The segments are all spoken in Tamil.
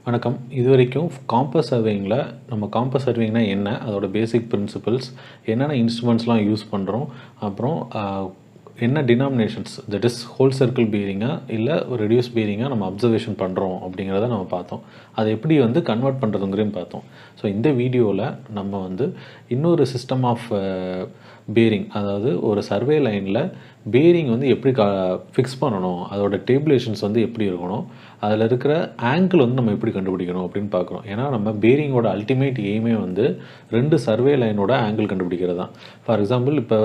வணக்கம். இதுவரைக்கும் காம்பஸ் சர்வேயிங்கில நம்ம காம்பஸ் சர்வேயிங்னா என்ன? அதோட பேசிக் பிரின்சிபிள்ஸ், என்னென்ன இன்ஸ்ட்ருமெண்ட்ஸ்லாம் யூஸ் பண்ணுறோம், அப்புறம் என்ன denominations that is whole circle பியரிங்கா இல்லை ரெடியூஸ் பியரிங்கா நம்ம அப்சர்வேஷன் பண்ணுறோம் அப்படிங்கிறத நம்ம பார்த்தோம். அதை எப்படி கன்வெர்ட் பண்ணுறதுங்கிறதையும் பார்த்தோம். ஸோ இந்த வீடியோவில் நம்ம இன்னொரு சிஸ்டம் ஆஃப் பேரிங், அதாவது ஒரு சர்வே லைனில் பேரிங் எப்படி ஃபிக்ஸ் பண்ணணும், அதோட டேபிளேஷன்ஸ் எப்படி இருக்கணும், அதில் இருக்கிற ஆங்கிள் நம்ம எப்படி கண்டுபிடிக்கணும் அப்படின்னு பார்க்குறோம். ஏன்னா நம்ம பேரிங்கோட அல்டிமேட் எய்மே ரெண்டு சர்வே லைனோட ஆங்கிள் கண்டுபிடிக்கிறது தான். ஃபார் எக்ஸாம்பிள் இப்போ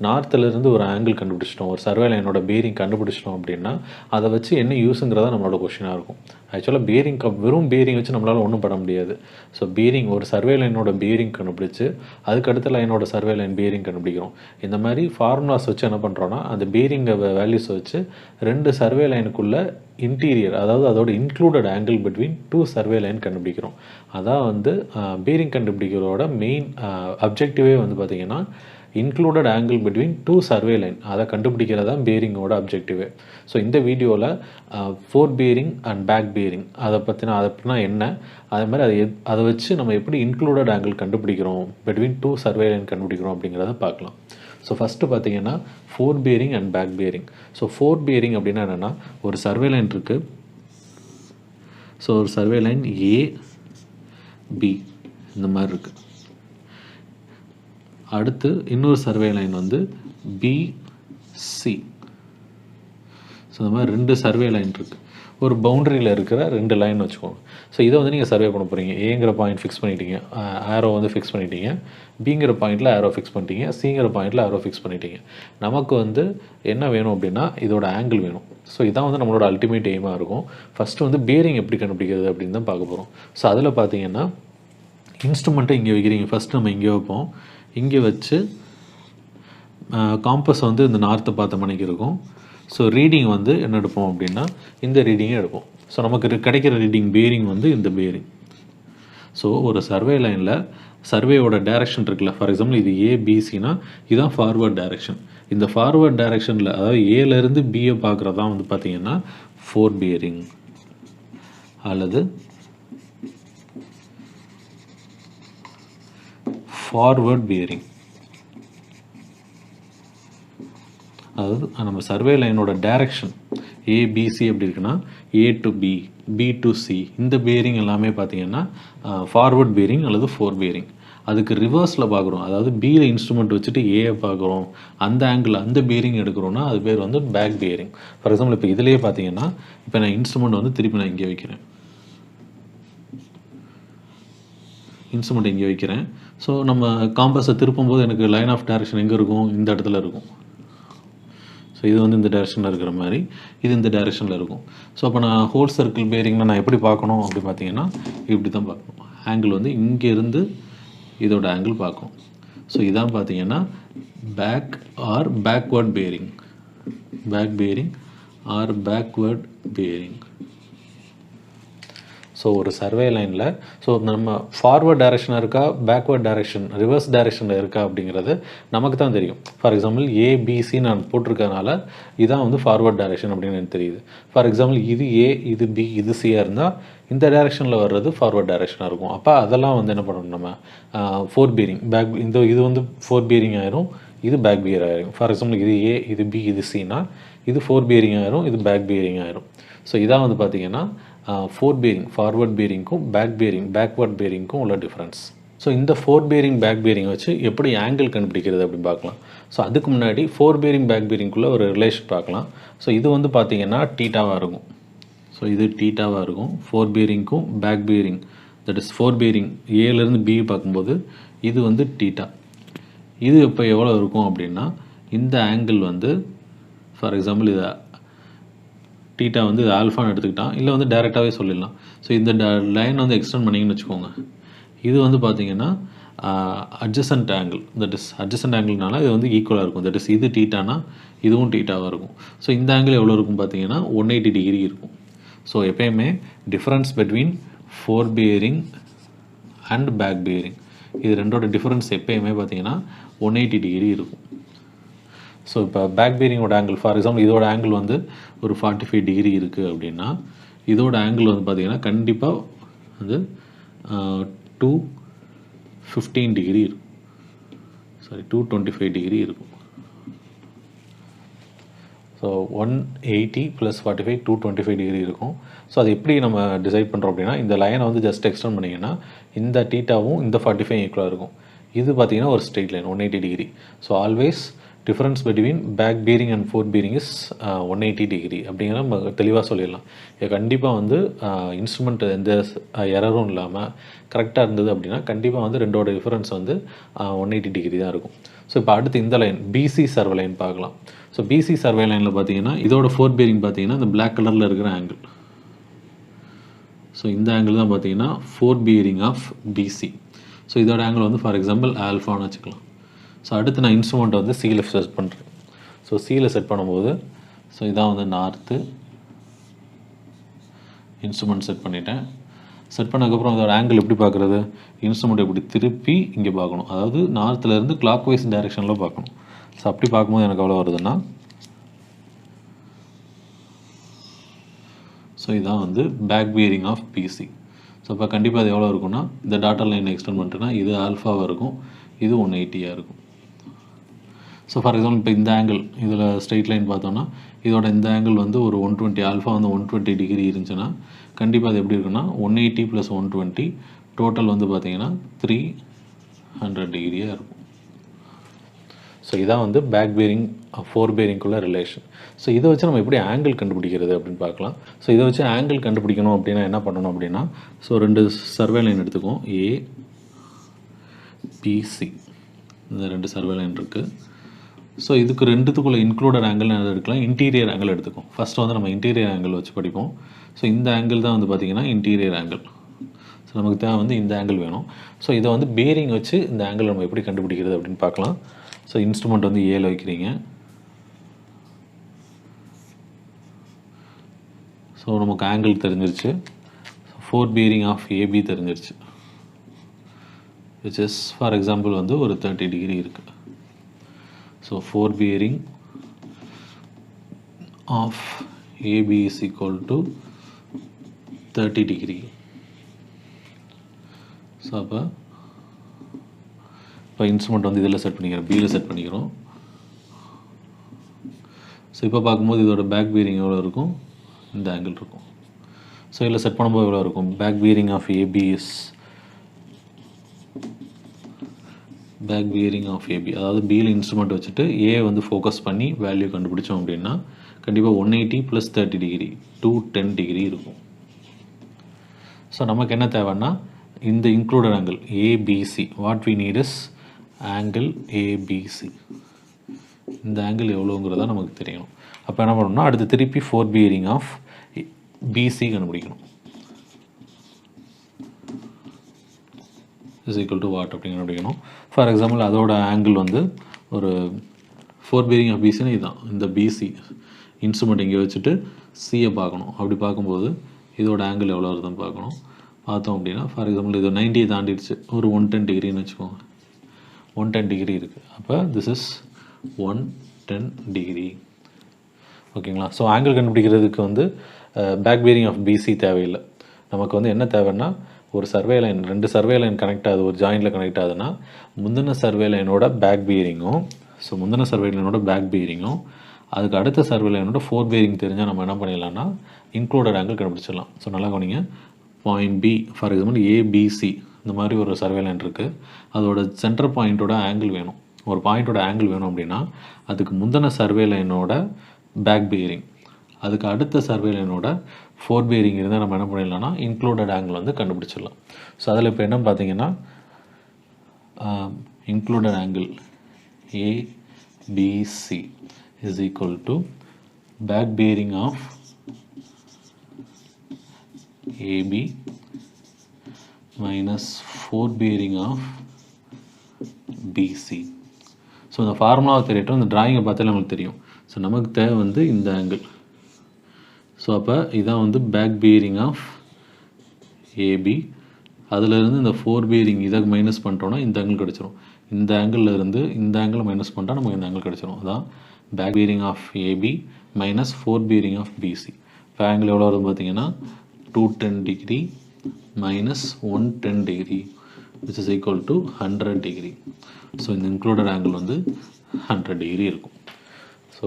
நார்த்திலிருந்து ஒரு ஆங்கிள் கண்டுபிடிச்சிட்டோம், ஒரு சர்வே லைனோட பேரிங் கண்டுபிடிச்சிட்டோம் அப்படின்னா அதை வச்சு என்ன யூஸுங்கிறதா நம்மளோட கொஷினாக இருக்கும். ஆக்சுவலாக வெறும் பேரிங் வச்சு நம்மளால் ஒன்றும் பண்ண முடியாது. ஸோ பேரிங் ஒரு சர்வே லைனோட பேரிங் கண்டுபிடிச்சி அதுக்கு அடுத்த லைனோட சர்வே லைன் பேரிங் கண்டுபிடிக்கிறோம். இந்த மாதிரி ஃபார்முலாஸ் வச்சு என்ன பண்ணுறோன்னா அந்த பேரிங் வேல்யூஸ் வச்சு ரெண்டு சர்வே லைனுக்குள்ளே இன்டீரியர், அதாவது அதோட included angle between two survey line கண்டுபிடிக்கிறோம். அதான் பேரிங் கண்டுபிடிக்கிறதோட மெயின் அப்ஜெக்டிவே பார்த்திங்கன்னா included angle between two survey line, அதை கண்டுபிடிக்கிறது தான் பேரிங்கோட அப்ஜெக்டிவே. ஸோ இந்த வீடியோவில் fore bearing and back bearing அப்படின்னா என்ன, அதே மாதிரி அதை வச்சு நம்ம எப்படி இன்க்ளூடட் ஆங்கிள் கண்டுபிடிக்கிறோம், பிட்வீன் டூ சர்வே லைன் கண்டுபிடிக்கிறோம் அப்படிங்கிறத பார்க்கலாம். ஸோ ஃபஸ்ட்டு பார்த்தீங்கன்னா fore bearing and back bearing. So fore bearing அப்படின்னா என்னென்னா, ஒரு சர்வே லைன் இருக்குது. ஸோ ஒரு சர்வே லைன் ஏ பி இந்த மாதிரி இருக்குது. அடுத்து இன்னொரு சர்வே லைன் பிசி. ஸோ இந்த மாதிரி ரெண்டு சர்வே லைன் இருக்குது. ஒரு பவுண்டரியில் இருக்கிற ரெண்டு லைன் வச்சுக்கோங்க. ஸோ இதை நீங்கள் சர்வே பண்ண போகிறீங்க. ஏங்கிற பாயிண்ட் ஃபிக்ஸ் பண்ணிட்டீங்க, ஆரோ ஃபிக்ஸ் பண்ணிட்டீங்க. பிங்கிற பாயிண்டில் ஆரோ ஃபிக்ஸ் பண்ணிட்டீங்க. சிங்கிற பாயிண்டில் ஆரோ ஃபிக்ஸ் பண்ணிட்டீங்க. நமக்கு என்ன வேணும் அப்படின்னா இதோட ஆங்கிள் வேணும். ஸோ இதான் நம்மளோட அல்டிமேட் எய்மாக இருக்கும். ஃபஸ்ட்டு பேரிங் எப்படி கண்டுபிடிக்கிறது அப்படின்னு தான் பார்க்க போகிறோம். ஸோ அதில் பார்த்தீங்கன்னா இன்ஸ்ட்ருமெண்ட்டை இங்கே வைக்கிறீங்க. ஃபஸ்ட்டு நம்ம இங்கே வைப்போம். இங்கே வச்சு காம்பஸ் இந்த நார்த்தை பார்த்த மணிக்கு இருக்கும். ஸோ ரீடிங் என்ன எடுப்போம் அப்படின்னா இந்த ரீடிங்கை எடுப்போம். ஸோ நமக்கு கிடைக்கிற ரீடிங் பேரிங் இந்த பேரிங். ஸோ ஒரு சர்வே லைனில் சர்வேயோட டைரக்ஷன் இருக்குல்ல, ஃபார் எக்ஸாம்பிள் இது ஏபிசினா இதுதான் ஃபார்வர்ட் டைரக்ஷன். இந்த ஃபார்வர்ட் டைரக்ஷனில், அதாவது ஏலேருந்து பியை பார்க்குறது தான் பார்த்தீங்கன்னா ஃபோர் பேரிங் அல்லது ஃபார்வர்ட் பேரிங். அதாவது நம்ம சர்வே லைனோட டைரக்ஷன் ஏபிசி எப்படி இருக்குன்னா A to B, B to C, இந்த பேரிங் எல்லாமே பார்த்தீங்கன்னா ஃபார்வர்ட் பேரிங் அல்லது ஃபோர் பேரிங். அதுக்கு ரிவர்ஸில் பார்க்குறோம், அதாவது பியில் இன்ஸ்ட்ருமெண்ட் வச்சுட்டு ஏயை பார்க்குறோம், அந்த ஆங்கிள் அந்த பேரிங் எடுக்கிறோன்னா அது பேர் பேக் பேரிங். ஃபார் எக்ஸாம்பிள் இப்போ இதிலேயே பார்த்தீங்கன்னா இப்போ நான் இன்ஸ்ட்ருமெண்ட் திருப்பி நான் இங்கே வைக்கிறேன். இன்ஸ்ட்ருமெண்ட் இங்கே வைக்கிறேன். ஸோ நம்ம காம்பஸை திருப்பும்போது எனக்கு லைன் ஆஃப் டைரக்ஷன் எங்கே இருக்கும், இந்த இடத்துல இருக்கும். ஸோ இது இந்த டைரக்ஷனில் இருக்கிற மாதிரி இது இந்த டைரக்ஷனில் இருக்கும். ஸோ அப்போ நான் ஹோல் சர்க்கிள் பேரிங்னா நான் எப்படி பார்க்கணும் அப்படி பார்த்தீங்கன்னா இப்படி தான் பார்க்கணும். ஆங்கிள் இங்கேருந்து இதோட ஆங்கிள் பார்க்கணும். ஸோ இதான் பார்த்தீங்கன்னா back or backward bearing, back bearing or backward bearing. So ஒரு சர்வே லைனில் நம்ம ஃபார்வர்ட் டைரக்ஷனாக இருக்கா, பேக்வேர்ட் டைரக்ஷன், ரிவர்ஸ் டைரக்ஷனில் இருக்கா அப்படிங்கிறது நமக்கு தான் தெரியும். ஃபார் எக்ஸாம்பிள் ஏபிசி நான் போட்டிருக்கனால இதான் ஃபார்வர்ட் டைரக்ஷன் அப்படின்னு எனக்கு தெரியுது. ஃபார் எக்ஸாம்பிள் இது ஏ, இது பி, இது சியாக இருந்தால் இந்த டைரக்ஷனில் வர்றது ஃபார்வர்ட் டைரக்ஷனாக இருக்கும். அப்போ அதெல்லாம் என்ன பண்ணணும், நம்ம ஃபோர் பேரிங் பேக் இது ஃபோர் பேரிங் ஆயிரும், இது பேக் பியர் ஆயிரும். ஃபார் எக்ஸாம்பிள் இது ஏ, இது பி, இது சினா இது ஃபோர் பேரிங் ஆயிரும், இது பேக் பியரிங் ஆயிரும். ஸோ இதான் பார்த்தீங்கன்னா ஃபோர் பேரிங், ஃபார்வர்ட் பேரிங்க்கும் பேக் பேரிங், பேக்வர்ட் பேரிங்க்கும் உள்ள டிஃப்ரென்ஸ். ஸோ இந்த ஃபோர் பேரிங் பேக் பேரிங் வச்சு எப்படி ஆங்கிள் கண்டுபிடிக்கிறது அப்படின்னு பார்க்கலாம். ஸோ அதுக்கு முன்னாடி ஃபோர் பேரிங் பேக் பேரிங்குள்ளே ஒரு ரிலேஷன் பார்க்கலாம். ஸோ இது பார்த்தீங்கன்னா டீட்டாவாக இருக்கும். ஸோ இது டீட்டாவாக இருக்கும் ஃபோர் பேரிங்க்கும் back bearing, that is fore bearing ஏலேருந்து பி பார்க்கும்போது இது டீட்டா. இது இப்போ எவ்வளோ இருக்கும் அப்படின்னா இந்த ஆங்கிள் ஃபார் எக்ஸாம்பிள் இதை டீட்டா இது ஆல்ஃபான்னு எடுத்துக்கிட்டான், இல்லை டேரெக்டாகவே சொல்லிடலாம். ஸோ இந்த லைன் எக்ஸ்டெண்ட் பண்ணிங்கன்னு வச்சுக்கோங்க. இது பார்த்தீங்கன்னா adjacent angle, that is adjacent ஆங்கிள்னால இது ஈக்குவலாக இருக்கும். தட் இஸ் இது டீட்டானா இதுவும் டீட்டாவாக இருக்கும். ஸோ இந்த ஆங்கிள் எவ்வளோ இருக்கும் பார்த்தீங்கன்னா 180 டிகிரி இருக்கும். ஸோ எப்பயுமே difference between fore bearing and back bearing, இது ரெண்டோட டிஃப்ரென்ஸ் எப்பயுமே பார்த்தீங்கன்னா 180 டிகிரி இருக்கும். ஸோ இப்போ பேக் பேரிங்கோட ஆங்கிள், ஃபார் எக்ஸாம்பிள் இதோட ஆங்கிள் ஒரு 45 டிகிரி இருக்குது அப்படின்னா இதோட ஆங்கிள் வந்து பார்த்தீங்கன்னா கண்டிப்பாக வந்து 215 டிகிரி இருக்கும், சாரி 225 டிகிரி இருக்கும். ஸோ 180 + 45 225 டிகிரி இருக்கும். ஸோ அது எப்படி நம்ம டிசைட் பண்ணுறோம் அப்படின்னா, இந்த லைனை வந்து ஜஸ்ட் எக்ஸ்டெண்ட் பண்ணிங்கன்னா இந்த டீட்டாவும் இந்த 45 ஈக்குவலாக இருக்கும். இது பார்த்தீங்கன்னா ஒரு straight line 180 degree. So always difference between back bearing and forth bearing is 180 degree அப்படிங்கிற நம்ம தெளிவாக சொல்லிடலாம். இது கண்டிப்பாக வந்து இன்ஸ்ட்ருமெண்ட் எந்த எரரும் இல்லாமல் கரெக்டாக இருந்தது அப்படின்னா கண்டிப்பாக வந்து ரெண்டோட டிஃப்ரென்ஸ் வந்து 180 டிகிரி தான் இருக்கும். ஸோ இப்போ அடுத்து இந்த லைன் பிசி சர்வே லைன் பார்க்கலாம். ஸோ பிசி சர்வே லைனில் பார்த்தீங்கன்னா இதோட ஃபோர்த் பீரிங் பார்த்தீங்கன்னா இந்த பிளாக் கலரில் இருக்கிற ஆங்கிள். ஸோ இந்த ஆங்கிள் தான் பார்த்தீங்கன்னா forth bearing of BC. So இதோட ஆங்கிள் வந்து ஃபார் எக்ஸாம்பிள் ஆல்ஃபான்னு வச்சுக்கலாம். ஸோ அடுத்து நான் இன்ஸ்ட்ருமெண்ட் வந்து சியில் செட் பண்ணுறேன். ஸோ சியில் செட் பண்ணும்போது ஸோ இதான் வந்து நார்த்து இன்ஸ்ட்ருமெண்ட் செட் பண்ணிட்டேன். செட் பண்ணதுக்கப்புறம் அதோட ஆங்கிள் எப்படி பார்க்குறது, இன்ஸ்ட்ருமெண்ட் எப்படி திருப்பி இங்கே பார்க்கணும், அதாவது நார்த்துலேருந்து கிளாக் வைஸ் டைரெக்ஷனில் பார்க்கணும். ஸோ அப்படி பார்க்கும்போது எனக்கு எவ்வளோ வருதுன்னா, ஸோ இதான் வந்து back bearing of BC. So இப்போ கண்டிப்பாக அது எவ்வளோ இருக்குன்னா, இந்த டாட்டா லைன் எக்ஸ்டெண்ட் பண்ணிட்டேன்னா இது ஆல்ஃபாவாக இருக்கும், இது 180 இருக்கும். ஸோ ஃபார் எக்ஸாம்பிள் இப்போ இந்த ஆங்கிள் இதில் ஸ்ட்ரெயிட் லைன் பார்த்தோன்னா இதோட இந்த ஆங்கிள் வந்து ஒரு 120 ஆல்ஃபா வந்து 120 டிகிரி இருந்துச்சுன்னா கண்டிப்பாக அது எப்படி இருக்குன்னா 180 + 120 டோட்டல் வந்து பார்த்தீங்கன்னா 300 டிகிரியாக இருக்கும். ஸோ இதான் வந்து பேக் பேரிங் ஃபோர் பேரிங்குள்ள ரிலேஷன். ஸோ இதை வச்சு நம்ம எப்படி ஆங்கிள் கண்டுபிடிக்கிறது அப்படின்னு பார்க்கலாம். ஸோ இதை வச்சு ஆங்கிள் கண்டுபிடிக்கணும் அப்படின்னா என்ன பண்ணணும் அப்படின்னா, ஸோ 2 சர்வே லைன் எடுத்துக்குவோம், ஏபிசி. இந்த 2 சர்வே லைன் இருக்குது. ஸோ இதுக்கு ரெண்டுத்துக்குள்ளே இன்க்ளூடட் ஆங்கிள் எடுக்கலாம், இன்டீரியர் ஆங்கிள் எடுத்துக்கும். ஃபஸ்ட்டு வந்து நம்ம இன்டீரியர் ஆங்கிள் வச்சு படிப்போம். ஸோ இந்த ஆங்கிள் தான் வந்து பார்த்திங்கன்னா இன்டீரியர் ஆங்கிள். ஸோ நமக்கு தேவை வந்து இந்த ஆங்கிள் வேணும். ஸோ இதை வந்து பேரிங் வச்சு இந்த ஆங்கிள் நம்ம எப்படி கண்டுபிடிக்கிறது அப்படின்னு பார்க்கலாம். ஸோ இன்ஸ்ட்ருமெண்ட் வந்து ஏல வைக்கிறீங்க. ஸோ நமக்கு ஆங்கிள் தெரிஞ்சிருச்சு. ஃபோர்த் பேரிங் ஆஃப் ஏபி தெரிஞ்சிருச்சு, விச் இஸ் ஃபார் எக்ஸாம்பிள் வந்து ஒரு 30 டிகிரி இருக்குது. So 4 bearing of AB is equal to 30 degree. So இப்போ இன்ஸ்ட்ருமெண்ட் வந்து இதில் செட் பண்ணிக்கிறோம், பியில் செட் பண்ணிக்கிறோம். ஸோ இப்போ பார்க்கும்போது இதோட பேக் பீரிங் எவ்வளோ இருக்கும், இந்த ஆங்கிள் இருக்கும். ஸோ இதில் செட் பண்ணும்போது எவ்வளோ இருக்கும், back bearing of AB is back bearing of AB, அதாவது பியில் இன்ஸ்ட்ருமெண்ட் வச்சுட்டு ஏ வந்து ஃபோக்கஸ் பண்ணி வேல்யூ கண்டுபிடிச்சோம் அப்படின்னா கண்டிப்பாக 180 + 30 டிகிரி 210 டிகிரி இருக்கும். ஸோ நமக்கு என்ன தேவைன்னா இந்த included angle ABC, what we need is angle ABC. இந்த ஆங்கிள் எவ்வளோங்கிறதா நமக்கு தெரியணும். அப்போ என்ன பண்ணணும்னா அடுத்து திருப்பி ஃபோர்த் பியரிங் ஆஃப் பிசி கண்டுபிடிக்கணும். இஸ் ஈக்குவல் டு வாட் அப்படிங்கிற கண்டுபிடிக்கணும். ஃபார் எக்ஸாம்பிள் அதோட ஆங்கிள் வந்து ஒரு ஃபோர் பேரிங் ஆஃப் பிசின்னு இதுதான், இந்த பிசி இன்ஸ்ட்ருமெண்ட் இங்கே வச்சுட்டு சியை பார்க்கணும். அப்படி பார்க்கும்போது இதோட ஆங்கிள் எவ்வளோ வருதுன்னு பார்க்கணும். பார்த்தோம் அப்படின்னா ஃபார் எக்ஸாம்பிள் இது 90 தாண்டிடுச்சு, ஒரு 110 டிகிரின்னு வச்சுக்கோங்க. 110 டிகிரி இருக்குது, அப்போ திஸ் இஸ் 110 டிகிரி. ஓகேங்களா. ஸோ ஆங்கிள் கண்டுபிடிக்கிறதுக்கு வந்து பேக் பேரிங் ஆஃப் பிசி தேவையில்லை. நமக்கு வந்து என்ன தேவைன்னா ஒரு survey line, 2 survey line connect ஆகுது, ஒரு ஜாயிண்டில் கனெக்ட் ஆகுதுன்னா முந்தின சர்வே லைனோட பேக் பீரிங்கும், ஸோ முந்தின சர்வே லைனோட பேக் பீரிங்கும் அதுக்கு அடுத்த சர்வே லைனோட ஃபோர் பேரிங் தெரிஞ்சால் நம்ம என்ன பண்ணிடலாம்னா இன்க்ளூடட் ஆங்கிள் கண்டுபிடிச்சிடலாம். ஸோ நல்லா கவனிங்க, point B for example ABC இந்த மாதிரி ஒரு சர்வே லைன் இருக்குது, அதோட சென்டர் பாயிண்ட்டோட ஆங்கிள் வேணும். ஒரு பாயிண்ட்டோட ஆங்கிள் வேணும் அப்படின்னா அதுக்கு முந்தின சர்வே லைனோட பேக் பீரிங், அதுக்கு அடுத்த சர்வே லைனோட ஃபோர் பேரிங் இருந்தால் நம்ம என்ன பண்ணிடலாம்னா இன்க்ளூடட் ஆங்கிள் வந்து கண்டுபிடிச்சிடலாம். ஸோ அதில் இப்போ என்ன பார்த்தீங்கன்னா included angle ABC is equal to back bearing of AB minus fore bearing of BC. So இந்த ஃபார்முலாவை தெரியட்டும், இந்த டிராயிங்கை பார்த்தாலே நம்மளுக்கு தெரியும். ஸோ நமக்கு தேவை வந்து இந்த ஆங்கிள். ஸோ அப்போ இதான் வந்து பேக் பீரிங் ஆஃப் ஏபி, அதிலிருந்து இந்த ஃபோர் பீரிங் இதை மைனஸ் பண்ணிட்டோன்னா இந்த ஆங்கிள் கிடச்சிரும். இந்த ஆங்கிளில் இருந்து இந்த ஆங்கிள் மைனஸ் பண்ணிட்டா நமக்கு இந்த ஆங்கிள் கிடச்சிரும். அதான் back bearing of AB minus fore bearing of BC. இப்போ ஆங்கிள் எவ்வளோ வருது பார்த்தீங்கன்னா 210 degree minus 110 degree which is equal to 100 degree. So இந்த இன்க்ளூடட் ஆங்கிள் வந்து 100 டிகிரி இருக்கும். ஸோ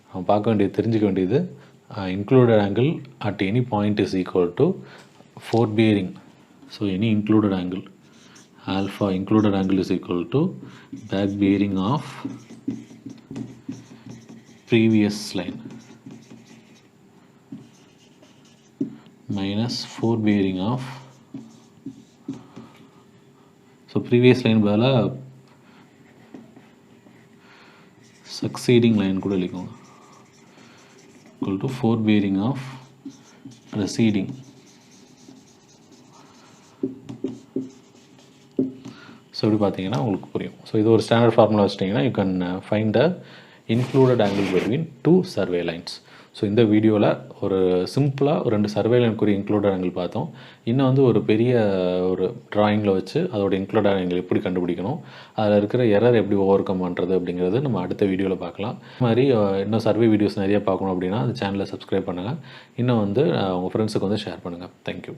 நம்ம பார்க்க வேண்டியது, தெரிஞ்சுக்க வேண்டியது, included angle at any point is equal to forward bearing. So any included angle, alpha included angle is equal to back bearing of previous line minus forward bearing of, so previous line பதிலா succeeding line கூட எழுதிக்கோங்க, equal to forward bearing of preceding. So இப்படி பார்த்தீங்கன்னா உங்களுக்கு புரியும். ஸோ இது ஒரு ஸ்டாண்டர்ட் ஃபார்முலா வச்சிட்டிங்கன்னா you can find the included angle between 2 survey lines. So இந்த வீடியோவில் ஒரு சிம்பிளாக ஒரு 2 சர்வே லைனுக்குரிய இன்க்ளூடட் ஆங்கிள் பார்த்தோம். இன்னும் வந்து ஒரு பெரிய ஒரு ட்ராயிங்கில் வச்சு அதோட இன்க்ளூடட் ஆங்கிள் எப்படி கண்டுபிடிக்கணும், அதில் இருக்கிற எரர் எப்படி ஓவர் கம் பண்ணுறது அப்படிங்கிறது நம்ம அடுத்த வீடியோவில் பார்க்கலாம். இது மாதிரி இன்னும் சர்வே வீடியோஸ் நிறைய பார்க்கணும் அப்படின்னா அந்த சேனலை சப்ஸ்கிரைப் பண்ணுங்கள். இன்னும் வந்து உங்கள் ஃப்ரெண்ட்ஸுக்கு வந்து ஷேர் பண்ணுங்கள். தேங்க்யூ.